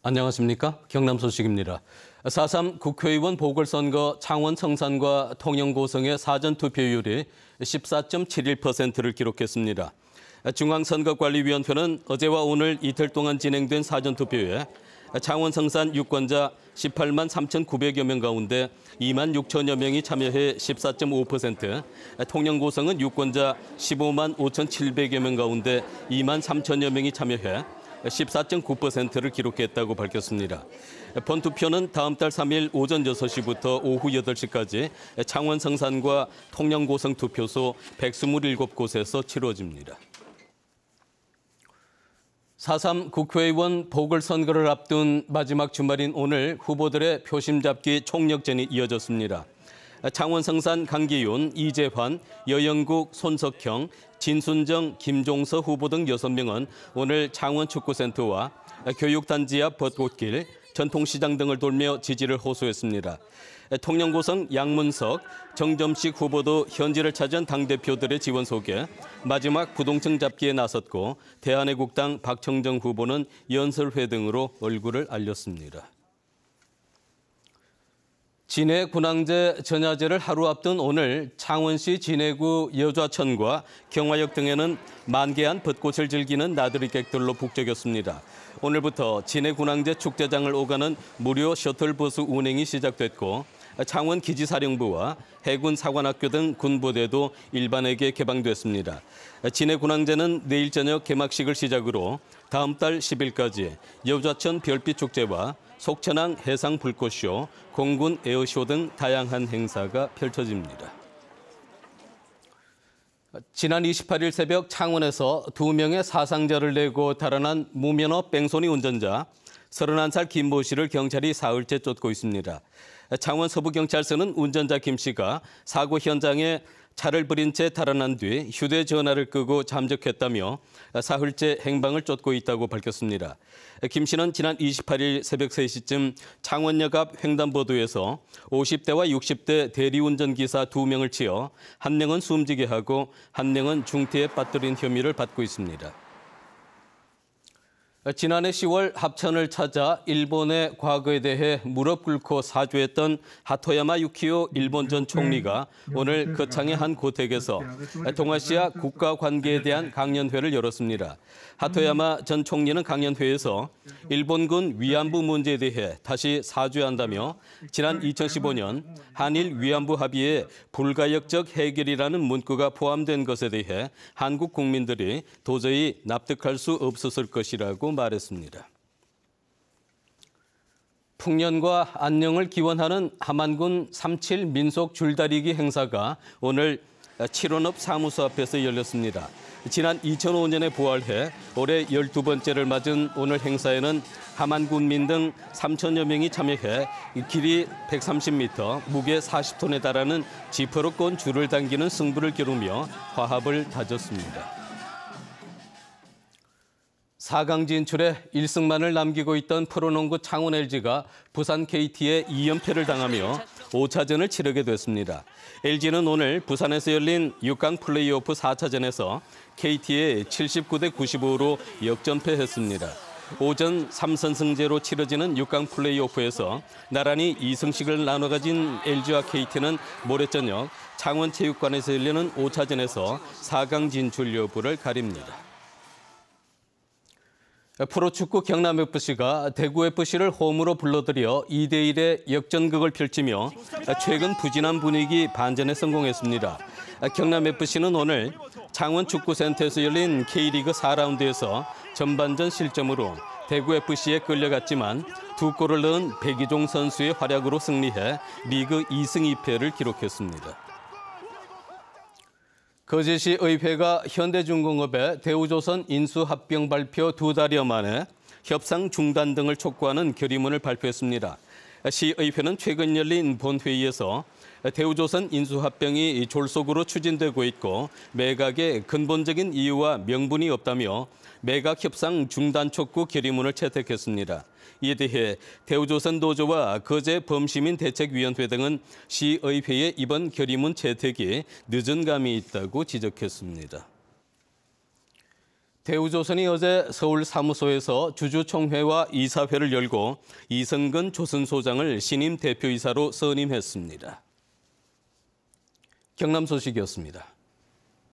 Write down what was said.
안녕하십니까? 경남 소식입니다. 4.3 국회의원 보궐선거 창원 성산과 통영 고성의 사전투표율이 14.71%를 기록했습니다. 중앙선거관리위원회는 어제와 오늘 이틀 동안 진행된 사전투표에 창원 성산 유권자 18만 3,900여 명 가운데 2만 6천여 명이 참여해 14.5%, 통영 고성은 유권자 15만 5,700여 명 가운데 2만 3천여 명이 참여해 14.9%를 기록했다고 밝혔습니다. 본투표는 다음 달 3일 오전 6시부터 오후 8시까지 창원 성산과 통영 고성 투표소 127곳에서 치러집니다. 4.3 국회의원 보궐선거를 앞둔 마지막 주말인 오늘 후보들의 표심 잡기 총력전이 이어졌습니다. 창원 성산 강기윤, 이재환, 여영국, 손석형, 진순정, 김종서 후보 등 6명은 오늘 창원 축구센터와 교육단지 앞 벚꽃길, 전통시장 등을 돌며 지지를 호소했습니다. 통영 고성 양문석, 정점식 후보도 현지를 찾은 당대표들의 지원 속에 마지막 부동층 잡기에 나섰고 대한애국당 박청정 후보는 연설회 등으로 얼굴을 알렸습니다. 진해 군항제 전야제를 하루 앞둔 오늘 창원시 진해구 여좌천과 경화역 등에는 만개한 벚꽃을 즐기는 나들이객들로 북적였습니다. 오늘부터 진해 군항제 축제장을 오가는 무료 셔틀버스 운행이 시작됐고 창원 기지사령부와 해군 사관학교 등 군부대도 일반에게 개방됐습니다. 진해 군항제는 내일 저녁 개막식을 시작으로 다음 달 10일까지 여좌천 별빛 축제와 속천항 해상 불꽃쇼, 공군 에어쇼 등 다양한 행사가 펼쳐집니다. 지난 28일 새벽 창원에서 2명의 사상자를 내고 달아난 무면허 뺑소니 운전자 31살 김모 씨를 경찰이 사흘째 쫓고 있습니다. 창원 서부경찰서는 운전자 김 씨가 사고 현장에 차를 버린 채 달아난 뒤 휴대전화를 끄고 잠적했다며 사흘째 행방을 쫓고 있다고 밝혔습니다. 김 씨는 지난 28일 새벽 3시쯤 창원역 앞 횡단보도에서 50대와 60대 대리운전기사 2명을 치어 한 명은 숨지게 하고 한 명은 중태에 빠뜨린 혐의를 받고 있습니다. 지난해 10월 합천을 찾아 일본의 과거에 대해 무릎 꿇고 사죄했던 하토야마 유키오 일본 전 총리가 오늘 거창의 한 고택에서 동아시아 국가 관계에 대한 강연회를 열었습니다. 하토야마 전 총리는 강연회에서 일본군 위안부 문제에 대해 다시 사죄한다며 지난 2015년 한일 위안부 합의에 불가역적 해결이라는 문구가 포함된 것에 대해 한국 국민들이 도저히 납득할 수 없었을 것이라고 말했습니다. 풍년과 안녕을 기원하는 함안군 3.7 민속 줄다리기 행사가 오늘 7원읍 사무소 앞에서 열렸습니다. 지난 2005년에 부활해 올해 12번째를 맞은 오늘 행사에는 함안군민 등 3천여 명이 참여해 길이 130m, 무게 40톤에 달하는 지퍼로 꼰 줄을 당기는 승부를 겨루며 화합을 다졌습니다. 4강 진출에 1승만을 남기고 있던 프로농구 창원 LG가 부산 KT에 2연패를 당하며 5차전을 치르게 됐습니다. LG는 오늘 부산에서 열린 6강 플레이오프 4차전에서 KT에 79대 95로 역전패했습니다. 오전 3선승제로 치러지는 6강 플레이오프에서 나란히 2승씩을 나눠 가진 LG와 KT는 모레 저녁 창원체육관에서 열리는 5차전에서 4강 진출 여부를 가립니다. 프로축구 경남FC가 대구FC를 홈으로 불러들여 2대1의 역전극을 펼치며 최근 부진한 분위기 반전에 성공했습니다. 경남FC는 오늘 창원축구센터에서 열린 K리그 4라운드에서 전반전 실점으로 대구FC에 끌려갔지만 2골을 넣은 백이종 선수의 활약으로 승리해 리그 2승 2패를 기록했습니다. 거제시 의회가 현대중공업의 대우조선 인수합병 발표 2달여 만에 협상 중단 등을 촉구하는 결의문을 발표했습니다. 시의회는 최근 열린 본회의에서 대우조선 인수합병이 졸속으로 추진되고 있고 매각에 근본적인 이유와 명분이 없다며 매각 협상 중단 촉구 결의문을 채택했습니다. 이에 대해 대우조선 노조와 거제 범시민대책위원회 등은 시의회의 이번 결의문 채택이 늦은 감이 있다고 지적했습니다. 대우조선이 어제 서울 사무소에서 주주총회와 이사회를 열고 이성근 조선소장을 신임 대표이사로 선임했습니다. 경남 소식이었습니다.